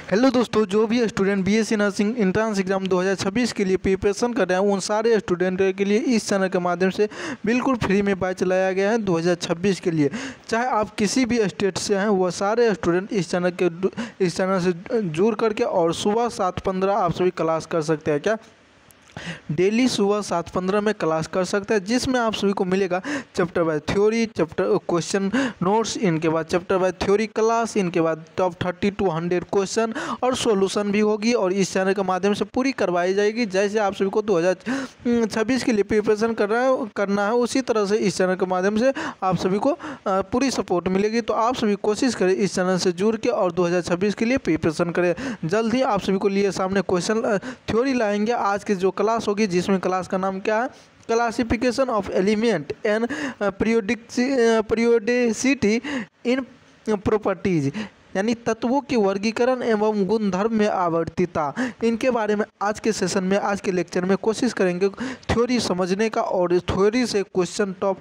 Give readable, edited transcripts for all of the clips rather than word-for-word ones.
Hello दोस्तों, जो भी student BSc nursing entrance exam 2026 के लिए प्रिपरेशन कर रहे हैं उन सारे स्टूडेंट के लिए इस चैनल के माध्यम से बिल्कुल फ्री में बैच लाया गया है 2026 के लिए। चाहे आप किसी भी स्टेट से हैं, वह सारे स्टूडेंट इस चैनल से जुड़ करके और सुबह 7:15 आप सभी क्लास कर सकते हैं। क्या डेली सुबह 7:15 में क्लास कर सकते हैं, जिसमें आप सभी को मिलेगा chapter by theory, chapter question notes, इनके बाद चैप्टर बाय थ्योरी क्लास, इनके बाद टॉप 30 to 100 क्वेश्चन और सॉल्यूशन भी होगी और इस चैनल के माध्यम से पूरी करवाई जाएगी। जैसे आप सभी को 2026 के लिए प्रिपरेशन करना है उसी तरह से इस चैनल के माध्यम से आप सभी को पूरी सपोर्ट मिलेगी। तो आप सभी कोशिश करें इस चैनल से जुड़ के और 2026 के लिए प्रिपरेशन करें। जल्द ही आप सभी को लिए सामने क्वेश्चन थ्योरी लाएंगे आज की जो क्लास होगी, जिसमें क्लास का नाम क्या है, classification of element and periodicity in properties, यानी तत्वों के वर्गीकरण एवं गुणधर्म में आवर्तिता। इनके बारे में आज के सेशन में, आज के लेक्चर में कोशिश करेंगे थ्योरी समझने का और थ्योरी से क्वेश्चन टॉप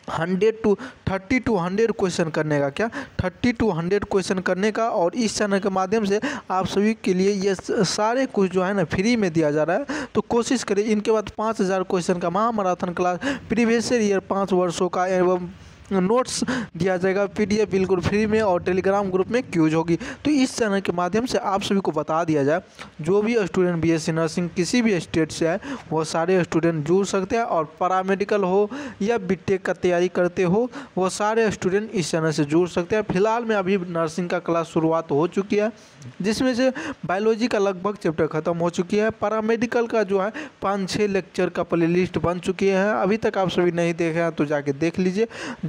30 to 100 क्वेश्चन करने का। क्या 30 to 100 क्वेश्चन करने का। और इस चैनल के माध्यम से आप सभी के लिए ये सारे कुछ जो है ना फ्री में दिया जा रहा है, तो कोशिश करें। इनके बाद 5000 क्वेश्चन का महामैराथन क्लास प्रीवियस ईयर 5 वर्षों का एवं नोट्स दिया जाएगा पीडीएफ बिल्कुल फ्री में और टेलीग्राम ग्रुप में क्यूज होगी। तो इस चैनल के माध्यम से आप सभी को बता दिया जाए, जो भी स्टूडेंट बीएससी नर्सिंग किसी भी स्टेट से है वो सारे स्टूडेंट जुड़ सकते हैं, और पैरामेडिकल हो या बीटेक का तैयारी करते हो वो सारे स्टूडेंट इस चैनल से जुड़ सकते हैं। फिलहाल में अभी नर्सिंग का क्लास शुरुआत हो चुकी है, जिसमें से बायोलॉजी का लगभग चैप्टर ख़त्म हो चुकी है। पैरामेडिकल का जो है 5-6 लेक्चर का प्ले लिस्ट बन चुकी है, अभी तक आप सभी नहीं देखे हैं तो जाके देख लीजिए।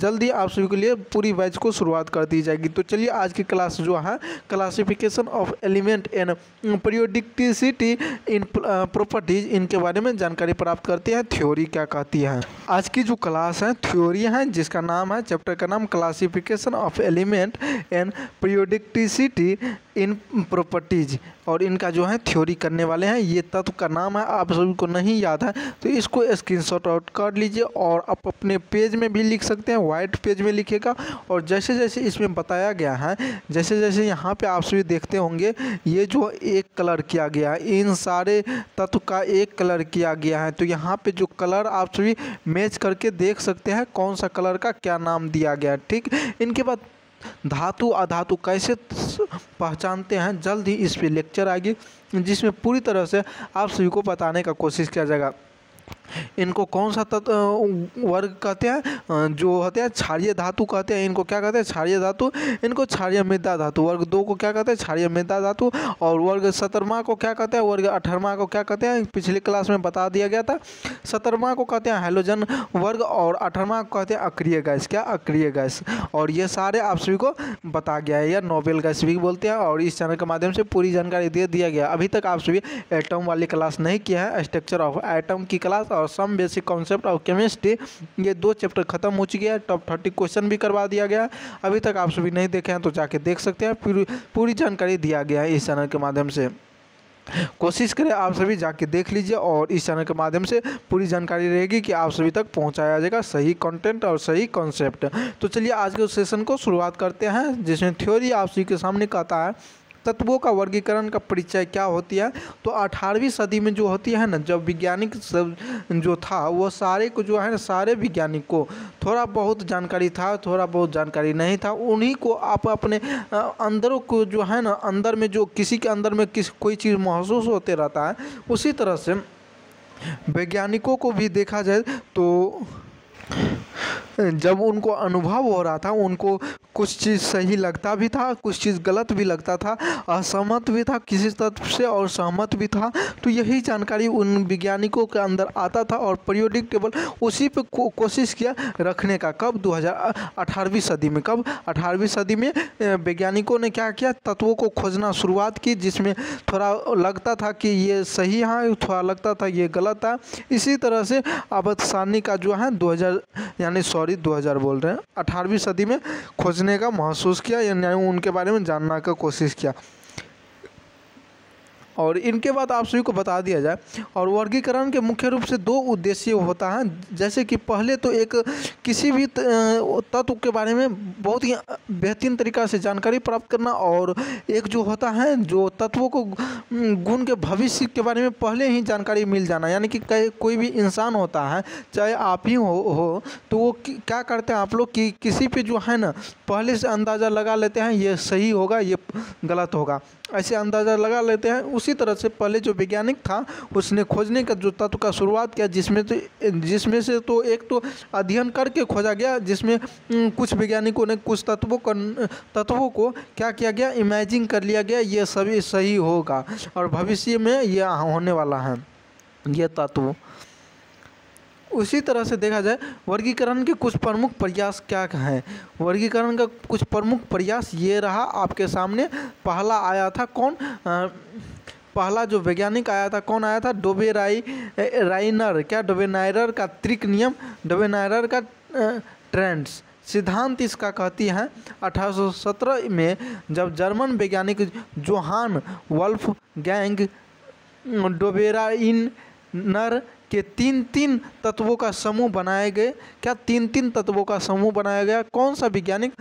जल्दी आप सभी के लिए पूरी बैच को शुरुआत कर दी जाएगी। तो चलिए आज की क्लास जो है classification of element and periodicity in properties, इनके बारे में जानकारी प्राप्त करते हैं। थ्योरी क्या कहती है। आज की जो क्लास है थ्योरी है, जिसका नाम है, चैप्टर का नाम classification of element and periodicity in properties, और इनका जो है थ्योरी करने वाले हैं। ये तत्व का नाम है, आप सभी को नहीं याद है तो इसको स्क्रीनशॉट आउट कर लीजिए और आप अपने पेज में भी लिख सकते हैं, वाइट पेज में लिखिएगा। और जैसे जैसे इसमें बताया गया है, जैसे जैसे यहाँ पे आप सभी देखते होंगे, ये जो एक कलर किया गया है, इन सारे तत्व का एक कलर किया गया है। तो यहाँ पे जो कलर आप सभी मैच करके देख सकते हैं कौन सा कलर का क्या नाम दिया गया है। ठीक, इनके बाद धातु अधातु कैसे पहचानते हैं, जल्द ही इस पे लेक्चर आएगी, जिसमें पूरी तरह से आप सभी को बताने का कोशिश किया जाएगा। इनको कौन सा वर्ग कहते हैं, जो होते हैं क्षारीय धातु कहते हैं। इनको क्या कहते हैं, क्षारीय धातु। इनको क्षारीय मृदा धातु। वर्ग 2 को क्या कहते हैं, क्षारीय मृदा धातु। और वर्ग 17वां को क्या कहते हैं, वर्ग 18वां को क्या कहते हैं, पिछली क्लास में बता दिया गया था। 17वां को कहते हैं हैलोजन वर्ग और 18वां को कहते हैं अक्रिय गैस। क्या, अक्रिय गैस। और ये सारे आप सभी को बता गया है, या नोबेल गैस भी बोलते हैं। और इस चैनल के माध्यम से पूरी जानकारी दे दिया गया। अभी तक आप सभी एटम वाली क्लास नहीं किया है, स्ट्रक्चर ऑफ एटम की क्लास और some basic concept of chemistry, ये 2 चैप्टर खत्म हो चुके हैं। टॉप 30 क्वेश्चन भी करवा दिया गया है। अभी तक आप सभी नहीं देखे हैं तो जाके देख सकते हैं, पूरी जानकारी दिया गया है इस चैनल के माध्यम से। कोशिश करें आप सभी जाके देख लीजिए और इस चैनल के माध्यम से पूरी जानकारी रहेगी कि आप सभी तक पहुंचाया जाएगा सही कंटेंट और सही कॉन्सेप्ट। तो चलिए आज के सेशन को शुरुआत करते हैं, जिसमें थ्योरी आप सभी के सामने कहता है तत्वों का वर्गीकरण का परिचय क्या होती है। तो 18वीं सदी में जो होती है ना, जब वैज्ञानिक सब जो था वो सारे को जो है ना, सारे वैज्ञानिक को थोड़ा बहुत जानकारी था, थोड़ा बहुत जानकारी नहीं था, उन्हीं को आप अपने अंदरों को जो है ना, अंदर में जो किसी के अंदर में कोई चीज़ महसूस होते रहता है, उसी तरह से वैज्ञानिकों को भी देखा जाए तो जब उनको अनुभव हो रहा था, उनको कुछ चीज़ सही लगता भी था, कुछ चीज़ गलत भी लगता था, असहमत भी था किसी तत्व से और सहमत भी था। तो यही जानकारी उन वैज्ञानिकों के अंदर आता था और पीरियोडिक टेबल उसी पे कोशिश किया रखने का। कब, 18वीं सदी में। कब, 18वीं सदी में वैज्ञानिकों ने क्या किया, तत्वों को खोजना शुरुआत की, जिसमें थोड़ा लगता था कि ये सही है, थोड़ा लगता था ये गलत है। इसी तरह से आवर्त सारणी का जो है 2000 बोल रहे हैं, 18वीं सदी में खोजने का महसूस किया, यानी उनके बारे में जानने का कोशिश किया। और इनके बाद आप सभी को बता दिया जाए, और वर्गीकरण के मुख्य रूप से दो उद्देश्य होता है। जैसे कि पहले तो एक किसी भी तत्व के बारे में बहुत ही बेहतरीन तरीक़ा से जानकारी प्राप्त करना, और एक जो होता है जो तत्वों को गुण के भविष्य के बारे में पहले ही जानकारी मिल जाना। यानी कि कोई भी इंसान होता है, चाहे आप ही हो तो वो क्या करते हैं आप लोग कि किसी पे जो है ना पहले से अंदाज़ा लगा लेते हैं ये सही होगा ये गलत होगा, ऐसे अंदाज़ा लगा लेते हैं। उसी तरह से पहले जो वैज्ञानिक था उसने खोजने का जो तत्व का शुरुआत किया, जिसमें से तो एक तो अध्ययन करके खोजा गया, जिसमें कुछ वैज्ञानिकों ने कुछ तत्वों को क्या किया गया, इमेजिन कर लिया गया ये सभी सही होगा और भविष्य में ये होने वाला है ये तत्व। उसी तरह से देखा जाए वर्गीकरण के कुछ प्रमुख प्रयास क्या हैं। वर्गीकरण का कुछ प्रमुख प्रयास ये रहा आपके सामने। पहला आया था कौन, पहला जो वैज्ञानिक आया था कौन आया था, डोबेराइनर। क्या डोबेनाइरर का त्रिक नियम, डोबेनाइरर का ट्रेंड्स सिद्धांत इसका कहती हैं 1817 में जब जर्मन वैज्ञानिक जोहान वोल्फगैंग डोबेराइनर के तीन तत्वों का समूह बनाए गए। क्या तीन तत्वों का समूह बनाया गया? कौन सा वैज्ञानिक?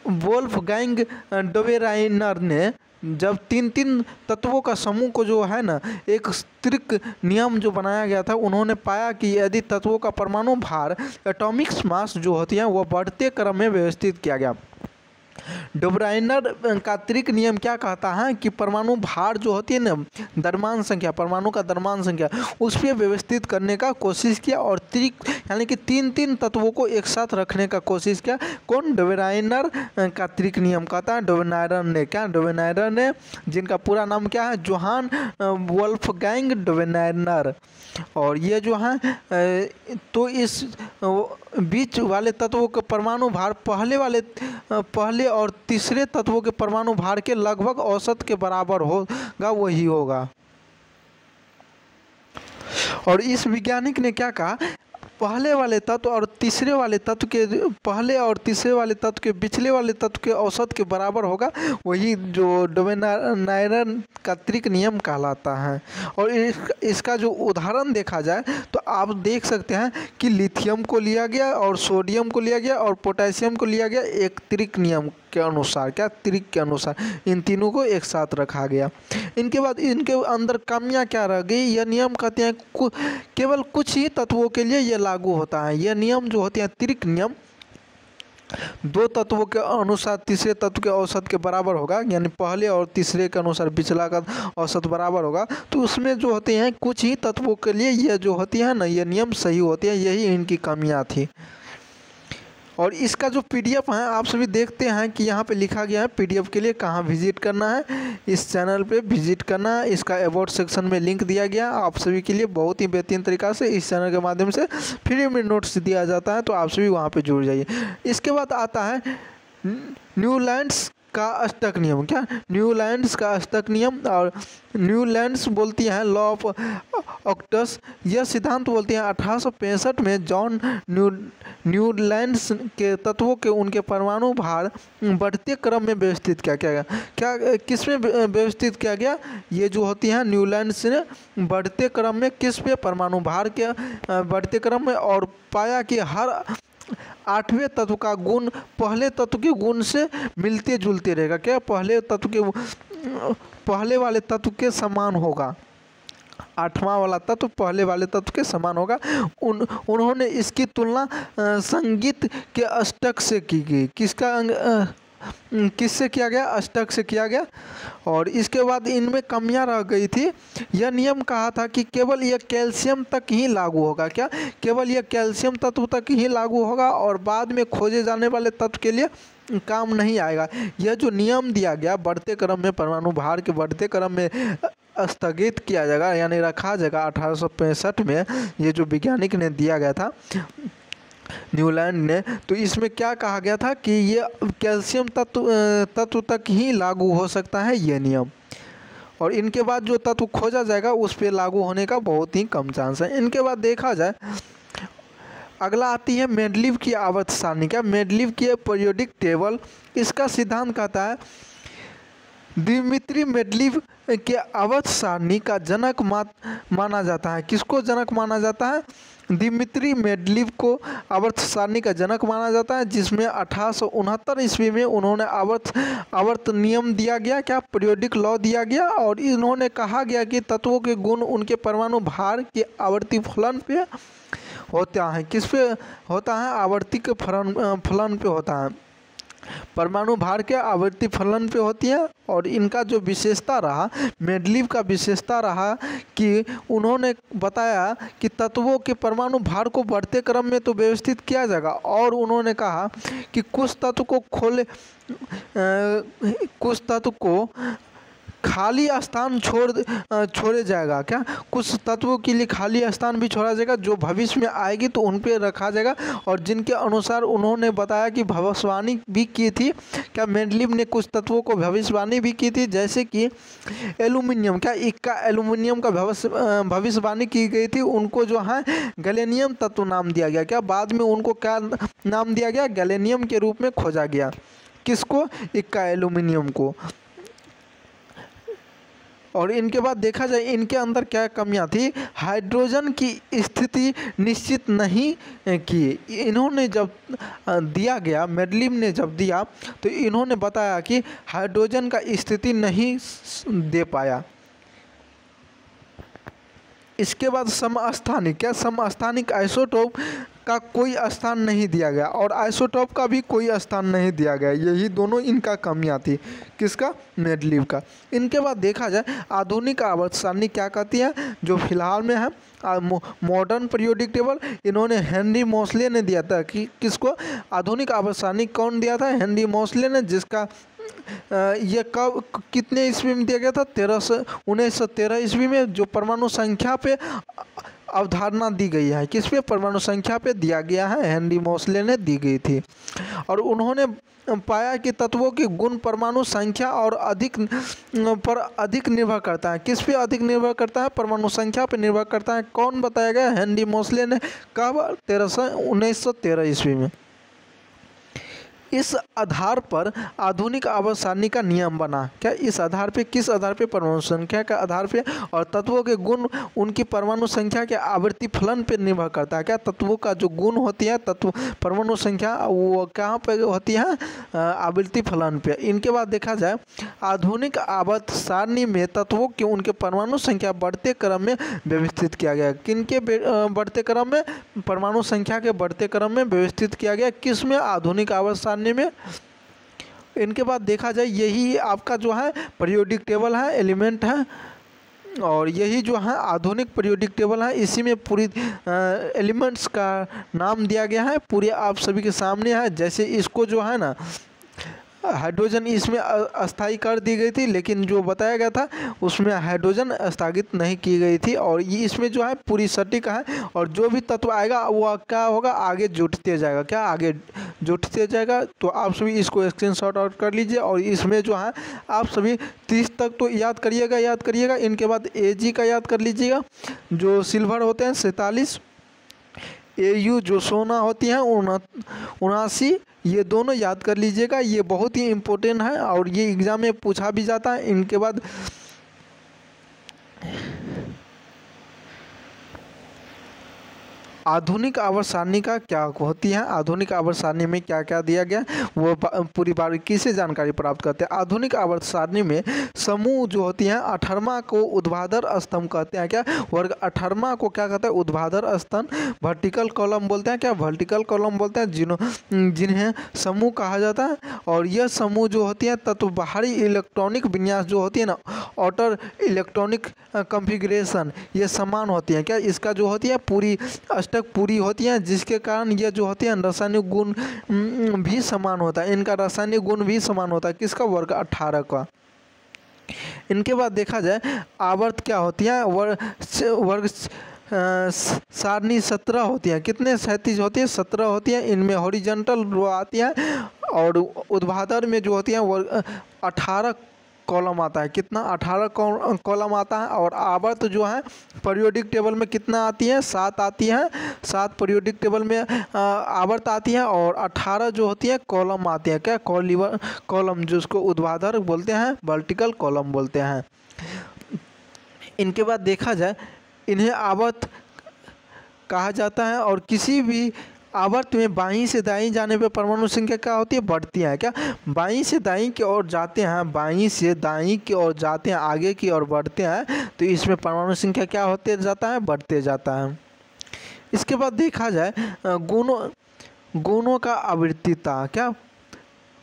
वोल्फगैंग डोबेराइनर ने जब तीन तत्वों का समूह को जो है ना एक स्त्रीक नियम जो बनाया गया था, उन्होंने पाया कि यदि तत्वों का परमाणु भार एटॉमिक मास जो होती हैं वो बढ़ते क्रम में व्यवस्थित किया गया। डोबेराइनर का त्रिक नियम क्या कहता है कि परमाणु भार जो होती है ना द्रव्यमान संख्या, परमाणु का द्रव्यमान संख्या, उस पर व्यवस्थित करने का कोशिश किया और त्रिक यानी कि तीन तत्वों को एक साथ रखने का कोशिश किया। कौन? डोबेराइनर का त्रिक नियम कहता है डोबेनाइरर ने। क्या? डोबेनाइरर ने, जिनका पूरा नाम क्या है, जोहान वोल्फगैंग डोबेनाइरर। और ये जो है तो इस बीच वाले तत्वों के परमाणु भार पहले और तीसरे तत्वों के परमाणु भार के लगभग औसत के बराबर होगा, वही होगा। और इस वैज्ञानिक ने क्या कहा, पहले वाले तत्व और तीसरे वाले तत्व के पिछले वाले तत्व के औसत के बराबर होगा, वही जो डोबेनाइरर का त्रिक नियम कहलाता है। और इसका जो उदाहरण देखा जाए तो आप देख सकते हैं कि लिथियम को लिया गया और सोडियम को लिया गया और पोटेशियम को लिया गया एक त्रिक नियम के अनुसार। क्या? त्रिक के अनुसार इन तीनों को एक साथ रखा गया। इनके बाद इनके अंदर कमियां क्या रह गई? यह नियम कहते हैं केवल कुछ ही तत्वों के लिए यह लागू होता है। यह नियम जो होते हैं त्रिक नियम, दो तत्वों के अनुसार तीसरे तत्व के औसत के बराबर होगा, यानी पहले और तीसरे के अनुसार पिछला का औसत बराबर होगा। तो उसमें जो होते हैं कुछ ही तत्वों के लिए यह जो होती है ना ये नियम सही होते हैं, यही इनकी कमियां थी। और इसका जो पीडीएफ है आप सभी देखते हैं कि यहाँ पे लिखा गया है पीडीएफ के लिए कहाँ विजिट करना है, इस चैनल पे विजिट करना है। इसका अबाउट सेक्शन में लिंक दिया गया आप सभी के लिए, बहुत ही बेहतरीन तरीक़ा से इस चैनल के माध्यम से फ्री में नोट्स दिया जाता है, तो आप सभी वहाँ पे जुड़ जाइए। इसके बाद आता है न्यूलैंड्स का अष्टक नियम। क्या? न्यूलैंड्स का अष्टक नियम, और न्यूलैंड्स बोलती हैं लॉ ऑफ ऑक्टस। यह सिद्धांत बोलती हैं 1865 में जॉन न्यूलैंड्स के तत्वों के उनके परमाणु भार बढ़ते क्रम में व्यवस्थित किया गया। क्या किस में व्यवस्थित किया गया? ये जो होती हैं न्यूलैंड्स ने बढ़ते क्रम में किस पे? परमाणु भार के बढ़ते क्रम में, और पाया कि हर 8वें तत्व का गुण पहले तत्व के गुण से मिलते जुलते रहेगा। क्या? पहले वाले तत्व के समान होगा, 8वां वाला तत्व पहले वाले तत्व के समान होगा। उन्होंने इसकी तुलना संगीत के अष्टक से की गई। किससे किया गया? अष्टक से किया गया। और इसके बाद इनमें कमियां रह गई थी। यह नियम कहा था कि केवल यह कैल्शियम तक ही लागू होगा। क्या? केवल यह कैल्शियम तत्व तक ही लागू होगा और बाद में खोजे जाने वाले तत्व के लिए काम नहीं आएगा। यह जो नियम दिया गया बढ़ते क्रम में, परमाणु भार के बढ़ते क्रम में स्थगित किया जाएगा, यानी रखा जाएगा 1865 में, ये जो वैज्ञानिक ने दिया गया था न्यूलैंड ने। तो इसमें क्या कहा गया था कि ये कैल्शियम तत्व तक ही लागू हो सकता है ये नियम, और इनके बाद जो तत्व खोजा जाएगा उस पर लागू होने का बहुत ही कम चांस है। इनके बाद देखा जाए अगला आती है मेंडलीव की आवर्त सारणी। क्या? मेंडलीव की पीरियोडिक टेबल। इसका सिद्धांत कहता है दिमित्री मेंडलीव के आवर्त सारणी का जनक माना जाता है। किसको जनक माना जाता है? दिमित्री मेंडलीव को आवर्त सारणी का जनक माना जाता है, जिसमें 1869 ईस्वी में उन्होंने आवर्त नियम दिया गया, क्या पीरियोडिक लॉ दिया गया, और इन्होंने कहा गया कि तत्वों के गुण उनके परमाणु भार के आवर्ती फलन पे होता है। किस पे होता है? आवर्तिक फलन पे होता है, परमाणु भार के आवर्ती फलन पे होती है। और इनका जो विशेषता रहा, मेंडलीव का विशेषता रहा कि उन्होंने बताया कि तत्वों के परमाणु भार को बढ़ते क्रम में तो व्यवस्थित किया जाएगा, और उन्होंने कहा कि कुछ तत्व को खाली स्थान छोड़े जाएगा। क्या? कुछ तत्वों के लिए खाली स्थान भी छोड़ा जाएगा, जो भविष्य में आएगी तो उन पे रखा जाएगा। और जिनके अनुसार उन्होंने बताया कि भविष्यवाणी भी की थी। क्या? मेंडलीव ने कुछ तत्वों को भविष्यवाणी भी की थी, जैसे कि एल्यूमिनियम, क्या इक्का एल्यूमिनियम का भविष्यवाणी की गई थी। उनको जो है गैलेनियम तत्व नाम दिया गया। क्या? बाद में उनको क्या नाम दिया गया? गैलेनियम के रूप में खोजा गया। किसको? इक्का एल्यूमिनियम को। और इनके बाद देखा जाए इनके अंदर क्या कमियां थी। हाइड्रोजन की स्थिति निश्चित नहीं की। इन्होंने जब दिया गया, मेंडलीव ने जब दिया तो इन्होंने बताया कि हाइड्रोजन का स्थिति नहीं दे पाया। इसके बाद समस्थानिक, क्या समस्थानिक आइसोटोप का कोई स्थान नहीं दिया गया, और आइसोटोप का भी कोई स्थान नहीं दिया गया। यही दोनों इनका कमियां थी। किसका? मेंडलीव का। इनके बाद देखा जाए आधुनिक आवर्त सारणी क्या कहती है, जो फिलहाल में है मॉडर्न पीरियोडिक टेबल। इन्होंने हेनरी मोसले ने दिया था। कि किसको? आधुनिक आवर्त सारणी कौन दिया था? हेनरी मोसले ने, जिसका ये कब कितने ईस्वी में दिया गया था? 1913 ईस्वी में, जो परमाणु संख्या पे अवधारणा दी गई है। किस पे? परमाणु संख्या पे दिया गया है, हेनरी मोसले ने दी गई थी। और उन्होंने पाया कि तत्वों की गुण परमाणु संख्या और अधिक निर्भर करता है। किस पे अधिक निर्भर करता है? परमाणु संख्या पे निर्भर करता है। कौन बताया गया? हेनरी मोसले ने। कब? 1913 ईस्वी में। इस आधार पर आधुनिक आवर्त सारणी का नियम बना। क्या? इस आधार पे, किस आधार पे? परमाणु संख्या के आधार पे, और तत्वों के गुण उनकी परमाणु संख्या के आवर्ती फलन पे निर्भर करता है। क्या? तत्वों का जो गुण होती है, तत्व परमाणु संख्या, वो कहाँ पे होती है? आवर्ती फलन पे। इनके बाद देखा जाए आधुनिक आवर्त सारणी में तत्वों के उनके परमाणु संख्या बढ़ते क्रम में व्यवस्थित किया गया। किनके बढ़ते क्रम में? परमाणु संख्या के बढ़ते क्रम में व्यवस्थित किया गया। किस में? आधुनिक आवर्त सारणी में। इनके बाद देखा जाए यही आपका जो है पीरियोडिक टेबल है, एलिमेंट है, और यही जो है आधुनिक पीरियोडिक टेबल है। इसी में पूरी एलिमेंट्स का नाम दिया गया है, पूरे आप सभी के सामने है। जैसे इसको जो है ना हाइड्रोजन इसमें अस्थायी कर दी गई थी, लेकिन जो बताया गया था उसमें हाइड्रोजन स्थगित नहीं की गई थी। और ये इसमें जो है पूरी सटीक है, और जो भी तत्व आएगा वो क्या होगा? आगे जुटते जाएगा। क्या? आगे जुटते जाएगा। तो आप सभी इसको स्क्रीनशॉट आउट कर लीजिए। और इसमें जो है आप सभी 30 तक तो याद करिएगा। इनके बाद Ag का याद कर लीजिएगा, जो सिल्वर होते हैं 47, Au जो सोना होती हैं 79, ये दोनों याद कर लीजिएगा। ये बहुत ही इम्पोर्टेंट है और ये एग्ज़ाम में पूछा भी जाता है। इनके बाद आधुनिक आवर्त सारणी का क्या होती है, आधुनिक आवर्त सारणी में क्या क्या दिया गया, वो पूरी बारीकी से जानकारी प्राप्त करते हैं। आधुनिक आवर्त सारणी में समूह जो होती हैं 18वां को ऊर्ध्वाधर स्तंभ कहते हैं। क्या? वर्ग 18वां को क्या कहते हैं? ऊर्ध्वाधर स्तंभ, वर्टिकल कॉलम बोलते हैं। क्या? वर्टिकल कॉलम बोलते हैं, जिन्हें समूह कहा जाता है। और यह समूह जो होती है तत्व बाहरी इलेक्ट्रॉनिक विन्यास जो होती है ना, आउटर इलेक्ट्रॉनिक कॉन्फ़िगरेशन, ये समान होती हैं। क्या? इसका जो होती है पूरी तक पूरी होती हैं, जिसके कारण ये जो होती है रासायनिक गुण भी समान होता है। इनका रासायनिक गुण भी समान होता है। किसका? वर्ग 18 का। इनके बाद देखा जाए आवर्त क्या होती है, वर्ग सारणी 17 होती है। कितने? 37 होती है, 17 होती है। इनमें हॉरिजॉन्टल रो आती है, और ऊर्ध्वाधर में जो होती है वर्ग 18 कॉलम आता है, कितना 18 कॉलम आता है। और आवर्त जो है पीरियोडिक टेबल में कितना आती है, 7 आती है, 7 पीरियोडिक टेबल में आवर्त आती है और 18 जो होती है कॉलम आती है, क्या कॉलम, जिसको ऊर्ध्वाधर बोलते हैं, वर्टिकल कॉलम बोलते हैं। इनके बाद देखा जाए इन्हें आवर्त कहा जाता है। और किसी भी आवर्त में बाईं से दाईं जाने पे परमाणु संख्या क्या होती है, बढ़ती है। क्या बाईं से दाईं की ओर जाते हैं, बाईं से दाईं की ओर जाते हैं, आगे की ओर बढ़ते हैं, तो इसमें परमाणु संख्या क्या होते जाता है, बढ़ते जाता है। इसके बाद देखा जाए गुणों का आवृत्तिता, क्या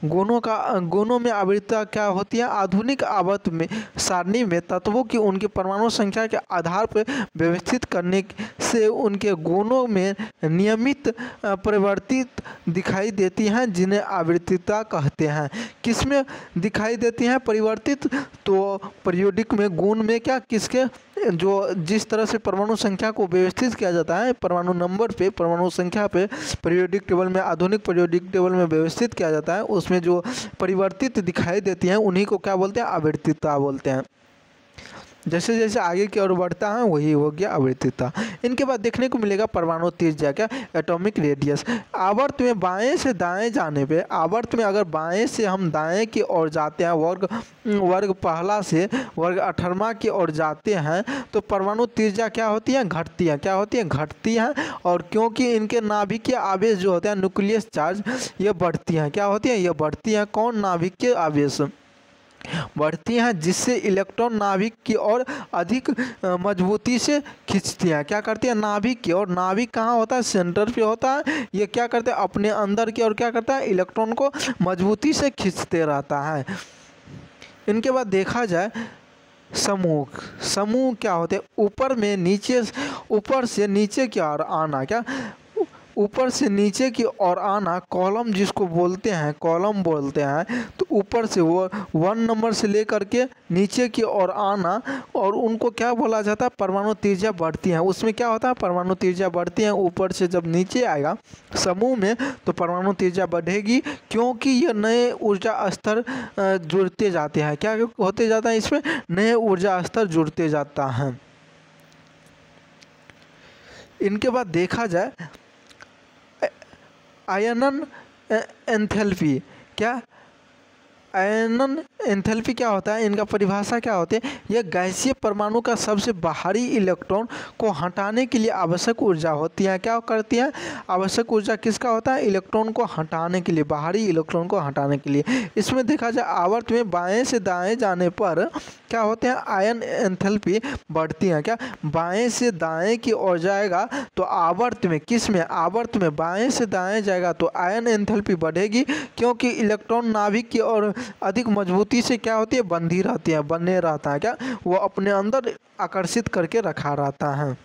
गुणों में आवृत्तिता क्या होती है। आधुनिक आवर्त में सारणी में तत्वों की उनके परमाणु संख्या के आधार पर व्यवस्थित करने से उनके गुणों में नियमित परिवर्तित दिखाई देती हैं, जिन्हें आवृत्तिता कहते हैं। किसमें दिखाई देती हैं परिवर्तित, तो पीरियोडिक में गुण में क्या, किसके, जो जिस तरह से परमाणु संख्या को व्यवस्थित किया जाता है परमाणु नंबर पे, परमाणु संख्या पे पीरियोडिक टेबल में, आधुनिक पीरियोडिक टेबल में व्यवस्थित किया जाता है, उसमें जो परिवर्तित दिखाई देती हैं उन्हीं को क्या बोलते हैं, आवृत्तिता बोलते हैं। जैसे जैसे आगे की ओर बढ़ता है वही हो गया आवृत्तिता। इनके बाद देखने को मिलेगा परमाणु त्रिज्या, क्या, एटॉमिक रेडियस। आवर्त में बाएं से दाएं जाने पे, आवर्त में अगर बाएं से हम दाएं की ओर जाते हैं, वर्ग पहला से वर्ग 18वां की ओर जाते हैं, तो परमाणु त्रिज्या क्या होती है, घटती है। क्या होती है, घटती है। और क्योंकि इनके नाभिकीय आवेश जो होते हैं, न्यूक्लियस चार्ज, ये बढ़ती हैं। क्या होती है, ये बढ़ती हैं। कौन, नाभिकीय आवेश बढ़ती हैं, जिससे इलेक्ट्रॉन नाभिक की ओर अधिक मजबूती से खींचती हैं। क्या करती है, नाभिक की ओर। नाभिक कहाँ होता है, सेंटर पे होता है। ये क्या करते हैं, अपने अंदर की ओर क्या करता है, इलेक्ट्रॉन को मजबूती से खींचते रहता है। इनके बाद देखा जाए समूह क्या होते हैं, ऊपर से नीचे की ओर आना। क्या, ऊपर से नीचे की ओर आना, कॉलम जिसको बोलते हैं, कॉलम बोलते हैं। तो ऊपर से वो 1 नंबर से लेकर के नीचे की ओर आना, और उनको क्या बोला जाता है, परमाणु त्रिज्या बढ़ती है। उसमें क्या होता है, परमाणु त्रिज्या बढ़ती है। ऊपर से जब नीचे आएगा समूह में, तो परमाणु त्रिज्या बढ़ेगी, क्योंकि ये नए ऊर्जा स्तर जुड़ते जाते हैं। क्या होते जाता है, इसमें नए ऊर्जा स्तर जुड़ते जाता है। इनके बाद देखा जाए आयनन एंथैल्पी। क्या, आयनन एंथैल्पी क्या होता है, इनका परिभाषा क्या होती है। यह गैसीय परमाणु का सबसे बाहरी इलेक्ट्रॉन को हटाने के लिए आवश्यक ऊर्जा होती है। क्या करती है, आवश्यक ऊर्जा किसका होता है, इलेक्ट्रॉन को हटाने के लिए, बाहरी इलेक्ट्रॉन को हटाने के लिए। इसमें देखा जाए आवर्त में बाएं से दाएं जाने पर क्या होते हैं, आयन एंथैल्पी बढ़ती हैं। क्या, बाएं से दाएं की ओर जाएगा तो आवर्त में, किस में, आवर्त में बाएं से दाएं जाएगा तो आयन एंथैल्पी बढ़ेगी, क्योंकि इलेक्ट्रॉन नाभिक की ओर अधिक मजबूती से क्या होती है, बंधी रहती है, बने रहता है। क्या, वो अपने अंदर आकर्षित करके रखा रहता है।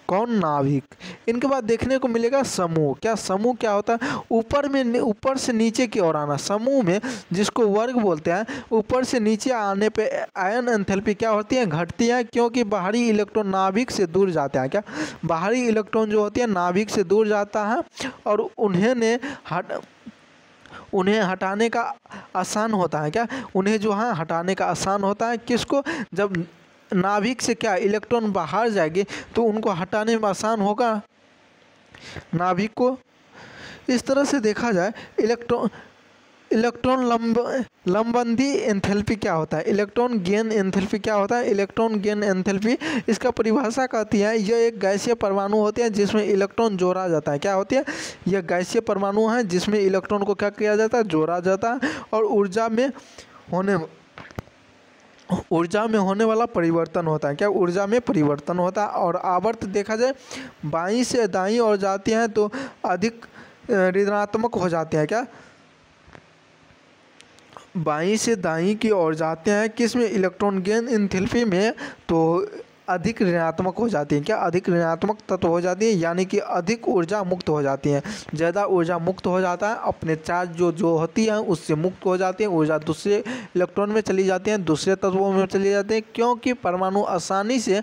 कौन, नाभिक। इनके बाद देखने को मिलेगा समूह। क्या, समूह क्या होता है, ऊपर से नीचे की ओर आना। समूह में, जिसको वर्ग बोलते हैं, ऊपर से नीचे आने पे आयन एंथैल्पी क्या होती है, घटती है, क्योंकि बाहरी इलेक्ट्रॉन नाभिक से दूर जाते हैं। क्या, बाहरी इलेक्ट्रॉन जो होती है नाभिक से दूर जाता है, और उन्हें हटाने का आसान होता है। क्या, उन्हें जो है हटाने का आसान होता है। किसको, जब नाभिक से क्या इलेक्ट्रॉन बाहर जाएंगे तो उनको हटाने में आसान होगा, नाभिक को। इस तरह से देखा जाए इलेक्ट्रॉन लंबबंदी एंथैल्पी क्या होता है, इलेक्ट्रॉन गेन एंथैल्पी क्या होता है। इलेक्ट्रॉन गेन एंथैल्पी, इसका परिभाषा कहती है, यह एक गैसीय परमाणु होते हैं जिसमें इलेक्ट्रॉन जोड़ा जाता है। क्या होती है, यह गैसीय परमाणु है जिसमें इलेक्ट्रॉन को क्या किया जाता है, जोड़ा जाता है, और ऊर्जा में होने वाला परिवर्तन होता है। क्या, ऊर्जा में परिवर्तन होता है। और आवर्त देखा जाए बाईं से दाईं ओर जाती हैं तो अधिक ऋणात्मक हो जाते हैं। क्या, बाईं से दाईं की ओर जाते हैं, किस में, इलेक्ट्रॉन गेन एंथैल्पी में, तो अधिक ऋणात्मक हो जाती है। क्या, अधिक ऋणात्मक तत्व हो जाती है, यानी कि अधिक ऊर्जा मुक्त हो जाती है। ज़्यादा ऊर्जा मुक्त हो जाता है, अपने चार्ज जो होती है उससे मुक्त हो जाती है, ऊर्जा दूसरे इलेक्ट्रॉन में चली जाती है, दूसरे तत्वों में चली जाती है, क्योंकि परमाणु आसानी से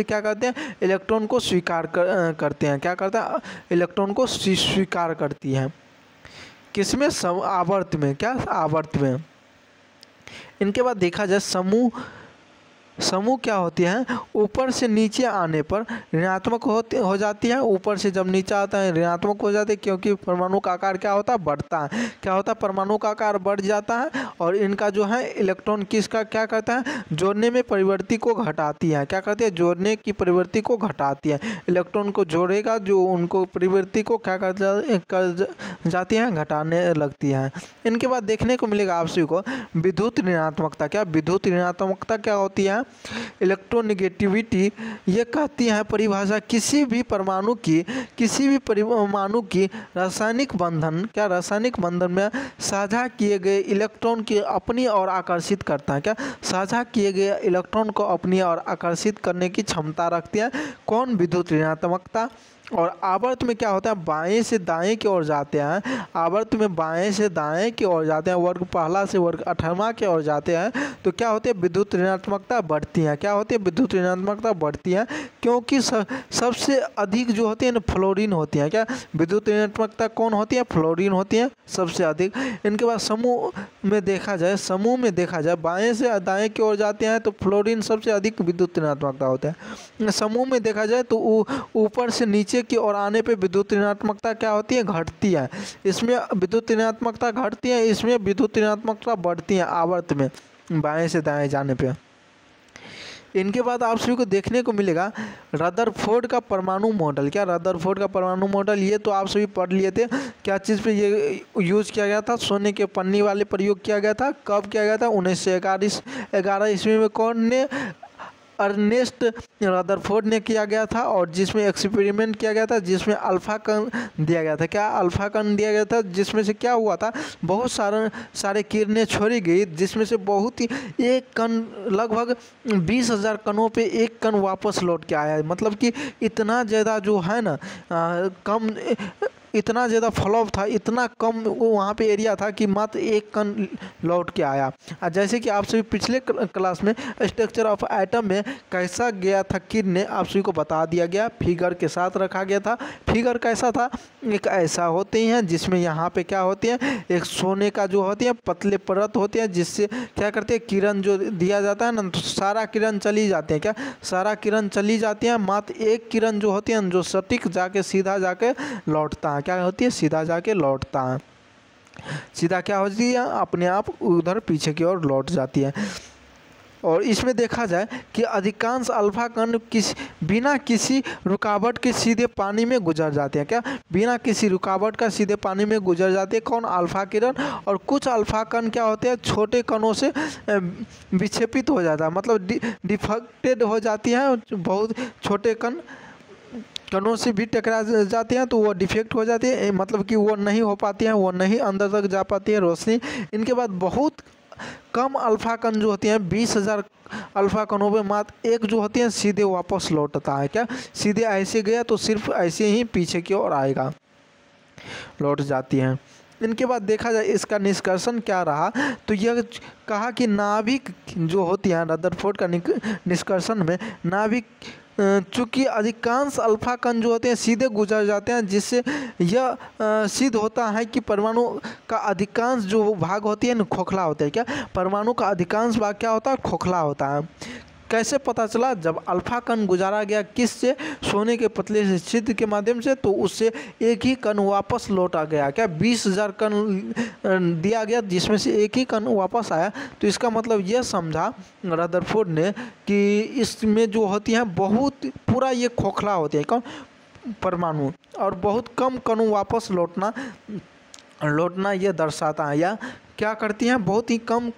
क्या करते हैं, इलेक्ट्रॉन को स्वीकार करते हैं। क्या करता है, इलेक्ट्रॉन को स्वीकार करती है। किसमें, आवर्त में। क्या, आवर्त में। इनके बाद देखा जाए समूह क्या होती है, ऊपर से नीचे आने पर ऋणात्मक हो जाती है। ऊपर से जब नीचे आता है ऋणात्मक हो जाती है, क्योंकि परमाणु का आकार क्या होता है, बढ़ता है। क्या होता है, परमाणु का आकार बढ़ जाता है और इनका जो है इलेक्ट्रॉन किसका क्या करता है, जोड़ने में प्रवृत्ति को घटाती है। क्या करती है, जोड़ने की प्रवृत्ति को घटाती है। इलेक्ट्रॉन को जोड़ेगा जो उनको प्रवृत्ति को क्या कर जाती है, घटाने लगती है। इनके बाद देखने को मिलेगा आप सभी को विद्युत ऋणात्मकता। क्या विद्युत ऋणात्मकता क्या होती है, इलेक्ट्रोनेगेटिविटी। ये कहती है परिभाषा किसी भी परमाणु की रासायनिक बंधन में साझा किए गए इलेक्ट्रॉन की अपनी ओर आकर्षित करता है। क्या साझा किए गए इलेक्ट्रॉन को अपनी ओर आकर्षित करने की क्षमता रखती है। कौन, विद्युत ऋणात्मकता। और आवर्त में क्या होता है, बाएं से दाएं की ओर जाते हैं। आवर्त में बाएं से दाएं की ओर जाते हैं, वर्ग पहला से वर्ग 18वां की ओर जाते हैं, तो क्या होती है, विद्युत ऋणात्मकता बढ़ती है। क्या होती है, विद्युत ऋणात्मकता बढ़ती है, क्योंकि सबसे अधिक जो होती है ना फ्लोरीन होती है। क्या विद्युत ऋणात्मकता कौन होती है, फ्लोरीन होती है सबसे अधिक। इनके बाद समूह में देखा जाए बाएं से दाएं की ओर जाते हैं तो फ्लोरीन सबसे अधिक विद्युत ऋणात्मकता होता है। समूह में देखा जाए तो ऊपर से नीचे की ओर आने पे विद्युत ऋणात्मकता क्या होती है, घटती है। इसमें विद्युत ऋणात्मकता घटती है, इसमें विद्युत ऋणात्मकता बढ़ती है आवर्त में बाएं से दाएं जाने पे। इनके बाद आप सभी को देखने को मिलेगा रदरफोर्ड का परमाणु मॉडल। क्या रदरफोर्ड का परमाणु मॉडल, ये तो आप सभी पढ़ लिए थे। क्या चीज़ पे ये यूज़ किया गया था, सोने के पन्नी वाले प्रयोग किया गया था। कब किया गया था, 1911 ईस्वी में। कौन ने, अर्नेस्ट रदरफोर्ड ने किया गया था, और जिसमें एक्सपेरिमेंट किया गया था, जिसमें अल्फा कण दिया गया था। क्या अल्फा कण दिया गया था, जिसमें से क्या हुआ था, बहुत सारे किरणें छोड़ी गई, जिसमें से बहुत ही एक कण लगभग 20,000 कणों पे एक कण वापस लौट के आया। मतलब कि इतना ज़्यादा जो है ना कम, इतना ज़्यादा फ्लॉप था, इतना कम वहाँ पे एरिया था कि मात्र एक कण लौट के आया। जैसे कि आप सभी पिछले क्लास में स्ट्रक्चर ऑफ एटम में कैसा गया था किरणें, आप सभी को बता दिया गया, फिगर के साथ रखा गया था। फिगर कैसा था, एक ऐसा होते हैं जिसमें यहाँ पे क्या होती है, एक सोने का जो होती है पतले परत होते हैं, जिससे क्या करते हैं, किरण जो दिया जाता है ना, तो सारा किरण चली जाते हैं। क्या सारा किरण चली जाती है, मात्र एक किरण जो होती है जो सटीक जाके सीधा जाके लौटता है। क्या होती है, सीधा जाके लौटता है। सीधा क्या होती है, अपने आप उधर पीछे की ओर लौट जाती है। और इसमें देखा जाए कि अधिकांश अल्फा कण बिना किसी रुकावट के सीधे पानी में गुजर जाते हैं। क्या बिना किसी रुकावट का सीधे पानी में गुजर जाते हैं। कौन, अल्फा किरण। और कुछ अल्फा कण क्या होते हैं, छोटे कणों से विक्षेपित हो जाता है, मतलब डिफेक्टेड हो जाती है। बहुत छोटे कणों से भी टकरा जाते हैं तो वो डिफेक्ट हो जाती है, मतलब कि वो नहीं हो पाती हैं, वो नहीं अंदर तक जा पाती है रोशनी। इनके बाद बहुत कम अल्फा कण जो होती हैं, 20,000 अल्फा कणों में मात्र एक जो होती है सीधे वापस लौटता है। क्या सीधे ऐसे गया तो सिर्फ ऐसे ही पीछे की ओर आएगा, लौट जाती हैं। इनके बाद देखा जाए इसका निष्कर्षण क्या रहा, तो यह कहा कि नाभिक जो होती है, रदरफोर्ड का निष्कर्षण में नाभिक चूँकि अधिकांश अल्फा कण जो होते हैं सीधे गुजर जाते हैं, जिससे यह सिद्ध होता है कि परमाणु का अधिकांश जो भाग होती है ना खोखला होता है। क्या परमाणु का अधिकांश भाग क्या होता है, खोखला होता है। कैसे पता चला, जब अल्फा कण गुजारा गया किससे, सोने के पतले से छिद्र के माध्यम से, तो उससे एक ही कण वापस लौटा गया। क्या 20,000 कण दिया गया जिसमें से एक ही कण वापस आया। तो इसका मतलब यह समझा रदरफोर्ड ने कि इसमें जो होती हैं बहुत पूरा ये खोखला होती है कौन, परमाणु, और बहुत कम कण वापस लौटना यह दर्शाता है, या क्या करती हैं, बहुत ही कम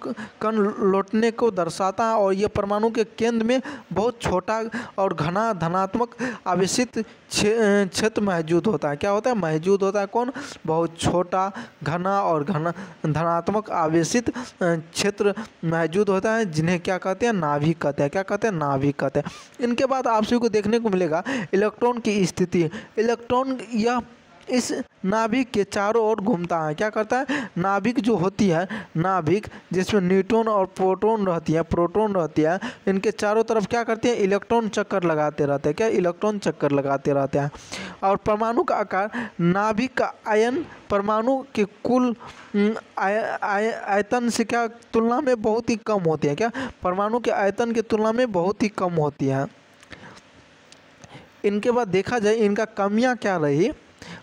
कण लौटने को दर्शाता है। और ये परमाणु के केंद्र में बहुत छोटा और घना धनात्मक आवेशित क्षेत्र मौजूद होता है। क्या होता है, मौजूद होता है। कौन, बहुत छोटा घना और धनात्मक आवेशित क्षेत्र मौजूद होता है, जिन्हें क्या कहते हैं, नाभिक कहते हैं। क्या कहते हैं, नाभिक कहते हैं। इनके बाद आप सभी को देखने को मिलेगा इलेक्ट्रॉन की स्थिति। इलेक्ट्रॉन, यह इस नाभिक के चारों ओर घूमता है। क्या करता है? नाभिक जो होती है, नाभिक जिसमें न्यूट्रॉन और प्रोटॉन रहती है, प्रोटॉन रहती है, इनके चारों तरफ क्या करते हैं? इलेक्ट्रॉन चक्कर लगाते रहते हैं। क्या? इलेक्ट्रॉन चक्कर लगाते रहते हैं। और परमाणु का आकार नाभिक का आयन परमाणु के कुल आयतन से क्या तुलना में बहुत ही कम होती है। क्या? परमाणु के आयतन की तुलना में बहुत ही कम होती है। इनके बाद देखा जाए इनका कमियां क्या रही,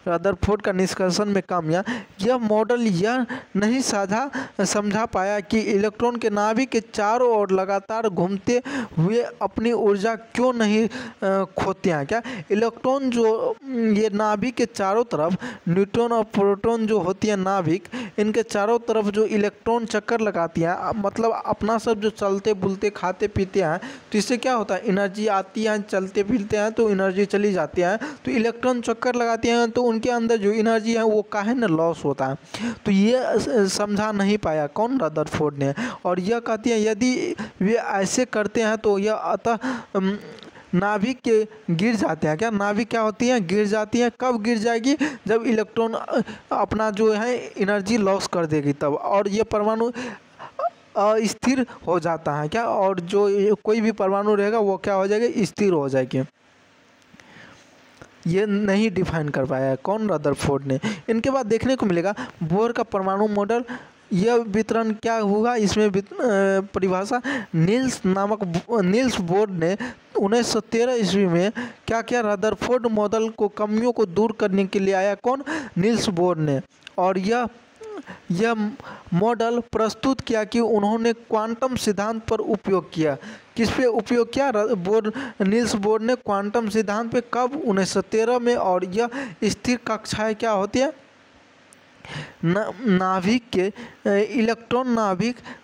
रदरफोर्ड का निष्कर्षण में कमियां, यह मॉडल यह नहीं समझा पाया कि इलेक्ट्रॉन के नाभिक के चारों ओर लगातार घूमते हुए अपनी ऊर्जा क्यों नहीं खोते हैं। क्या? इलेक्ट्रॉन जो ये नाभिक के चारों तरफ न्यूट्रॉन और प्रोटॉन जो होती है नाभिक, इनके चारों तरफ जो इलेक्ट्रॉन चक्कर लगाती हैं, मतलब अपना सब जो चलते बुलते खाते पीते हैं, तो इससे क्या होता है? एनर्जी आती है, चलते फिरते हैं तो एनर्जी चली जाती है, तो इलेक्ट्रॉन चक्कर लगाती हैं तो उनके अंदर जो एनर्जी है वो काहे न लॉस होता है। तो ये समझा नहीं पाया कौन? रदरफोर्ड ने। और यह कहती है यदि वे ऐसे करते हैं तो यह अतः नाभिक के गिर जाते हैं। क्या? नाभिक क्या होती है? गिर जाती है। कब गिर जाएगी? जब इलेक्ट्रॉन अपना जो है एनर्जी लॉस कर देगी तब। और ये परमाणु अस्थिर हो जाता है। क्या? और जो कोई भी परमाणु रहेगा वो क्या हो जाएगा? स्थिर हो जाएगी। ये नहीं डिफाइन कर पाया है कौन? रदरफोर्ड ने। इनके बाद देखने को मिलेगा बोर का परमाणु मॉडल, यह वितरण क्या हुआ, इसमें परिभाषा नील्स बोर ने 1913 ईस्वी में क्या किया? रदरफोर्ड मॉडल को कमियों को दूर करने के लिए आया कौन? नील्स बोर ने। और यह मॉडल प्रस्तुत किया कि उन्होंने क्वांटम सिद्धांत पर उपयोग किया। किस पे उपयोग किया? नील्स बोर ने क्वांटम सिद्धांत पे। कब? 1913 में। और यह स्थिर कक्षाएं क्या होती है? नाभिक के इलेक्ट्रॉन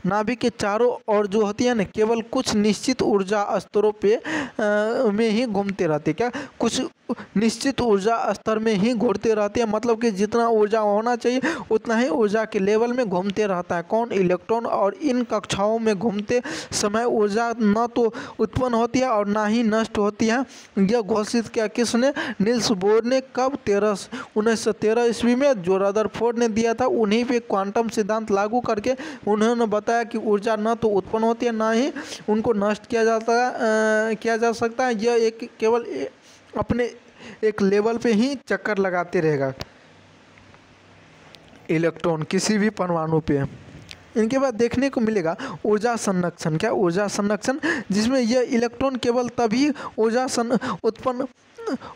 नाभिक के चारों ओर जो होती है ना, केवल कुछ निश्चित ऊर्जा स्तरों पे में ही घूमते रहते। क्या? कुछ निश्चित ऊर्जा स्तर में ही घूमते रहते हैं, मतलब कि जितना ऊर्जा होना चाहिए उतना ही ऊर्जा के लेवल में घूमते रहता है कौन? इलेक्ट्रॉन। और इन कक्षाओं में घूमते समय ऊर्जा न तो उत्पन्न होती है और ना ही नष्ट होती है। यह घोषित किया किसने? नील्स बोर ने। कब? 1913 ईस्वी में। जो रदरफोर्ड ने दिया था, उन्हीं पे क्वांटम सिद्धांत लागू करके उन्होंने बताया कि ऊर्जा न तो उत्पन्न होती है ना ही उनको नष्ट किया जा सकता है। यह एक केवल अपने एक लेवल पे ही चक्कर लगाते रहेगा इलेक्ट्रॉन किसी भी परमाणु पे। इनके बाद देखने को मिलेगा ऊर्जा संरक्षण। क्या? ऊर्जा संरक्षण, जिसमें यह इलेक्ट्रॉन केवल तभी ऊर्जा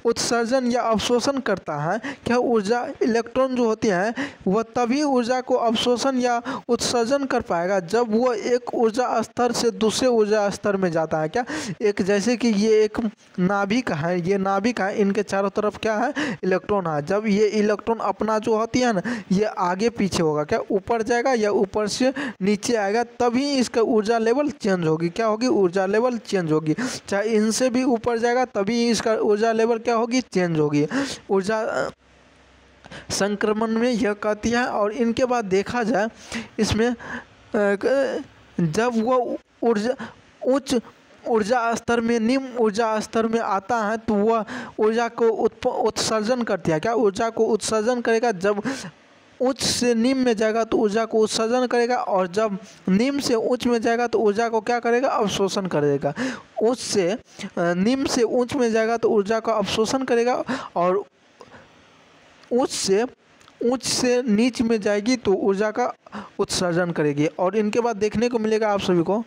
उत्सर्जन या अवशोषण करता है। क्या? ऊर्जा इलेक्ट्रॉन जो होते हैं वह तभी ऊर्जा को अवशोषण या उत्सर्जन कर पाएगा जब वह एक ऊर्जा स्तर से दूसरे ऊर्जा स्तर में जाता है। क्या? एक जैसे कि ये एक नाभिक है, ये नाभिक है, इनके चारों तरफ क्या है? इलेक्ट्रॉन है। जब ये इलेक्ट्रॉन अपना जो होती है ना, ये आगे पीछे होगा। क्या? ऊपर जाएगा या ऊपर से नीचे आएगा, तभी इसका ऊर्जा लेवल चेंज होगी। क्या होगी? ऊर्जा लेवल चेंज होगी। चाहे इनसे भी ऊपर जाएगा तभी इसका ऊर्जा लेवल क्या होगी? चेंज होगी। ऊर्जा संक्रमण में यह कहती है। और इनके बाद देखा जाए इसमें जब वह उच्च ऊर्जा स्तर में निम्न ऊर्जा स्तर में आता है तो वह ऊर्जा को उत्सर्जन करती है। क्या? ऊर्जा को उत्सर्जन करेगा। जब उच्च से निम्न में जाएगा तो ऊर्जा को उत्सर्जन करेगा, और जब निम्न से उच्च में जाएगा तो ऊर्जा को क्या करेगा? अवशोषण करेगा। उच्च से निम्न से उच्च में जाएगा तो ऊर्जा का अवशोषण करेगा, और उच्च से नीच में जाएगी तो ऊर्जा का उत्सर्जन करेगी। और इनके बाद देखने को मिलेगा आप सभी को,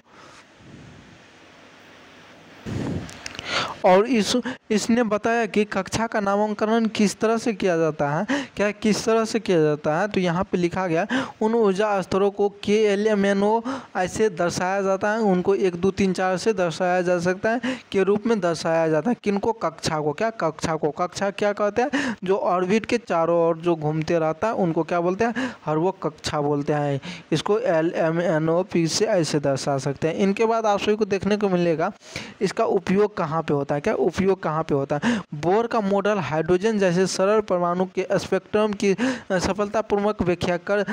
और इसने बताया कि कक्षा का नामकरण किस तरह से किया जाता है। क्या? किस तरह से किया जाता है? तो यहाँ पे लिखा गया उन ऊर्जा स्तरों को KLMNO ऐसे दर्शाया जाता है। उनको 1 2 3 4 से दर्शाया जा सकता है के रूप में दर्शाया जाता है। किनको? कक्षा को। क्या? कक्षा को। कक्षा क्या कहते हैं? जो ऑर्बिट के चारों ओर जो घूमते रहता है उनको क्या बोलते हैं? हर वो कक्षा बोलते हैं। इसको LMNO से ऐसे दर्शा सकते हैं। इनके बाद आप सभी को देखने को मिलेगा इसका उपयोग कहाँ पे होता है। होता है, क्या उपयोग कहाँ पे होता है। बोर का मॉडल हाइड्रोजन जैसे सरल परमाणु के स्पेक्ट्रम की सफलतापूर्वक व्याख्या कर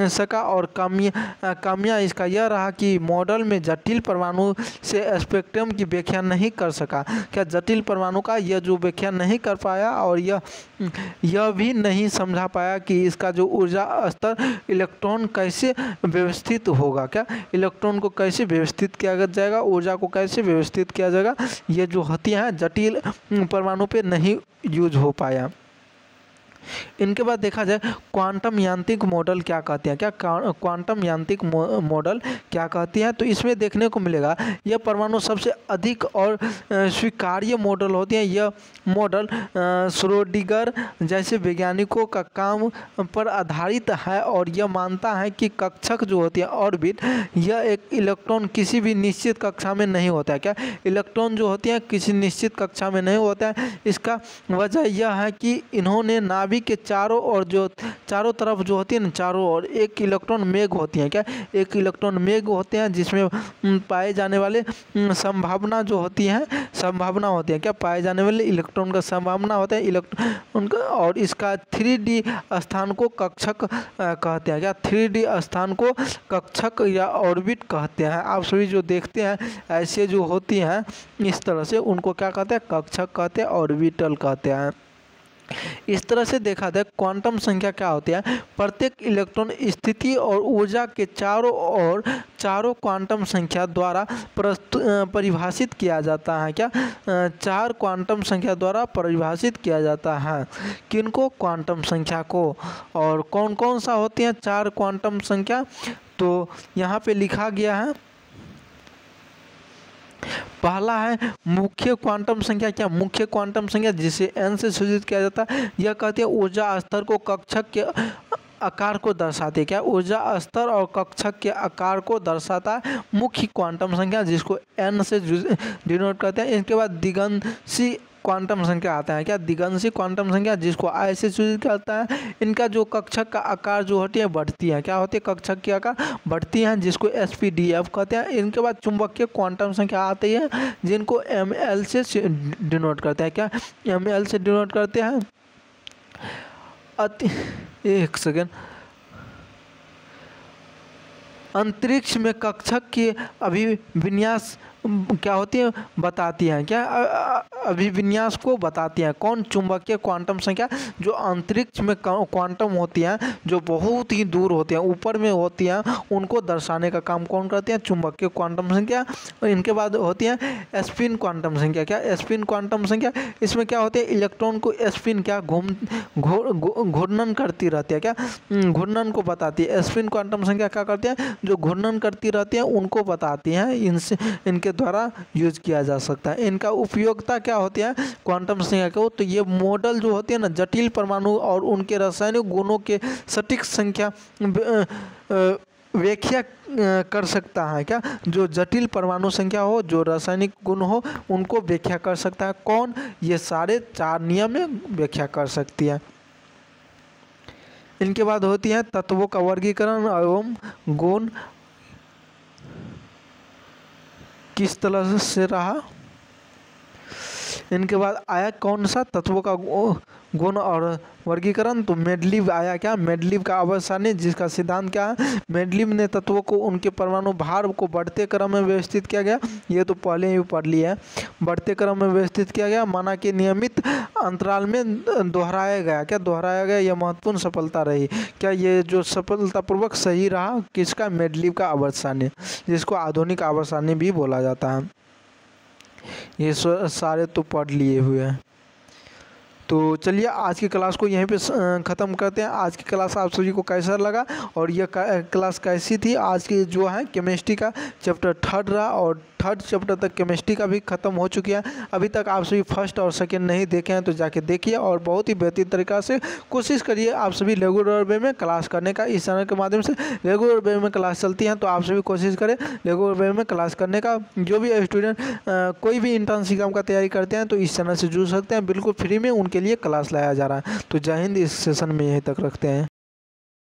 सका और खामियां इसका यह रहा कि मॉडल में जटिल परमाणु से स्पेक्ट्रम की व्याख्या नहीं कर सका। क्या जटिल परमाणु का यह जो व्याख्या नहीं कर पाया और यह भी नहीं समझा पाया कि इसका जो ऊर्जा स्तर इलेक्ट्रॉन कैसे व्यवस्थित होगा, क्या इलेक्ट्रॉन को कैसे व्यवस्थित किया जाएगा, ऊर्जा को कैसे व्यवस्थित किया जाएगा, ये जो होती हैं जटिल परमाणु पे नहीं यूज हो पाया। इनके बाद देखा जाए क्वांटम यांत्रिक मॉडल क्या कहते हैं, क्या क्वांटम यांत्रिक मॉडल क्या कहती है। तो इसमें देखने को मिलेगा यह परमाणु सबसे अधिक और स्वीकार्य मॉडल होती हैं। यह मॉडल श्रोडिंगर जैसे वैज्ञानिकों का काम पर आधारित है और यह मानता है कि कक्षक जो होती है ऑर्बिट, यह एक इलेक्ट्रॉन किसी भी निश्चित कक्षा में नहीं होता है। क्या इलेक्ट्रॉन जो होती है किसी निश्चित कक्षा में नहीं होता है। इसका वजह यह है कि इन्होंने नाभिक के चारों तरफ जो होती है ना, चारों ओर एक इलेक्ट्रॉन मेघ होती हैं। क्या एक इलेक्ट्रॉन मेघ होते हैं जिसमें पाए जाने वाले संभावना जो होती है, संभावना होती है, क्या पाए जाने वाले इलेक्ट्रॉन का संभावना होता है इलेक्ट्रॉन का। और इसका 3D स्थान को कक्षक कहते हैं। क्या 3D स्थान को कक्षक या ऑर्बिट कहते हैं। आप सभी जो देखते हैं ऐसे जो होती हैं इस तरह से, उनको क्या कहते हैं, कक्षक कहते हैं, ऑर्बिटल कहते हैं। इस तरह से देखा जाए क्वांटम संख्या क्या होती है, प्रत्येक इलेक्ट्रॉन स्थिति और ऊर्जा के चारों ओर चारों क्वांटम संख्या द्वारा परिभाषित किया जाता है। क्या 4 क्वांटम संख्या द्वारा परिभाषित किया जाता है। किनको, क्वांटम संख्या को। और कौन कौन सा होती हैं 4 क्वांटम संख्या, तो यहाँ पे लिखा गया है। पहला है मुख्य क्वांटम संख्या। क्या मुख्य क्वांटम संख्या, जिसे n से सूचित किया जाता है। यह कहती है ऊर्जा स्तर को कक्षक के आकार को दर्शाती है। क्या ऊर्जा स्तर और कक्षक के आकार को दर्शाता है मुख्य क्वांटम संख्या, जिसको n से डिनोट करते हैं। इनके बाद दिगंशी क्वांटम संख्या आता है। क्या दिगंशी क्वांटम संख्या, जिसको I से सूचित करता है। इनका जो कक्षक का आकार जो होती है बढ़ती है। क्या होती है, कक्षक की आकार बढ़ती है, जिसको SPDF कहते हैं। इनके बाद चुंबकीय क्वांटम संख्या आती है, जिनको ML से डिनोट करते हैं। क्या ML से डिनोट करते हैं। एक सेकेंड। अंतरिक्ष में कक्षक की अभिविन्यास क्या होती है, बताती हैं। क्या अभिविन्यास को बताती हैं। कौन, चुंबकीय क्वांटम संख्या, जो अंतरिक्ष में क्वांटम होती हैं, जो बहुत ही दूर होती हैं, ऊपर में होती हैं, उनको दर्शाने का काम कौन करते हैं, चुंबकीय क्वांटम संख्या। और इनके बाद होती है स्पिन क्वांटम संख्या। क्या स्पिन क्वांटम संख्या, इसमें क्या होती है, इलेक्ट्रॉन को स्पिन क्या घूर्णन करती रहती है। क्या घूर्णन को बताती है। स्पिन क्वांटम संख्या क्या करती है, जो घूर्णन करती रहती है उनको बताती हैं। इनके द्वारा यूज किया जा सकता है। इनका उपयोगिता क्या होती है क्वांटम संख्या को, तो ये मॉडल जो होती है ना जटिल परमाणु और उनके रासायनिक गुणों के सटीक संख्या व्याख्या कर सकता है। क्या जो जटिल परमाणु संख्या हो, जो रासायनिक गुण हो, उनको व्याख्या कर सकता है। कौन, ये सारे 4 नियम में व्याख्या कर सकती है। इनके बाद होती है तत्वों का वर्गीकरण एवं गुण किस तरह से रहा। इनके बाद आया कौन सा तत्वों का गुण और वर्गीकरण, तो मेंडलीव आया। क्या मेंडलीव का आवर्त, जिसका सिद्धांत क्या है, मेंडलीव ने तत्वों को उनके परमाणु भार को बढ़ते क्रम में व्यवस्थित किया गया। ये तो पहले ही पढ़ लिया है। बढ़ते क्रम में व्यवस्थित किया गया, माना कि नियमित अंतराल में दोहराया गया। क्या दोहराया गया, यह महत्वपूर्ण सफलता रही। क्या ये जो सफलतापूर्वक सही रहा, किसका, मेंडलीव का आवर्त, जिसको आधुनिक आवर्त भी बोला जाता है। ये सारे तो पढ़ लिए हुए हैं। तो चलिए आज की क्लास को यहीं पे ख़त्म करते हैं। आज की क्लास आप सभी को कैसा लगा और यह क्लास कैसी थी। आज की जो है केमिस्ट्री का चैप्टर 3 रहा और 3rd चैप्टर तक केमिस्ट्री का भी ख़त्म हो चुकी है। अभी तक आप सभी 1st और 2nd नहीं देखे हैं तो जाके देखिए और बहुत ही बेहतरीन तरीक़ा से कोशिश करिए आप सभी रेगुलर वे में क्लास करने का। इस चैनल के माध्यम से रेगुलर वे में क्लास चलती हैं तो आप सभी कोशिश करें रेगुलर वे में क्लास करने का। जो भी स्टूडेंट कोई भी इंटर्नशिप एग्जाम का तैयारी करते हैं तो इस चैनल से जुड़ सकते हैं, बिल्कुल फ्री में उनके लिए क्लास लाया जा रहा है। तो जय हिंद, इस सेशन में यहीं तक रखते हैं।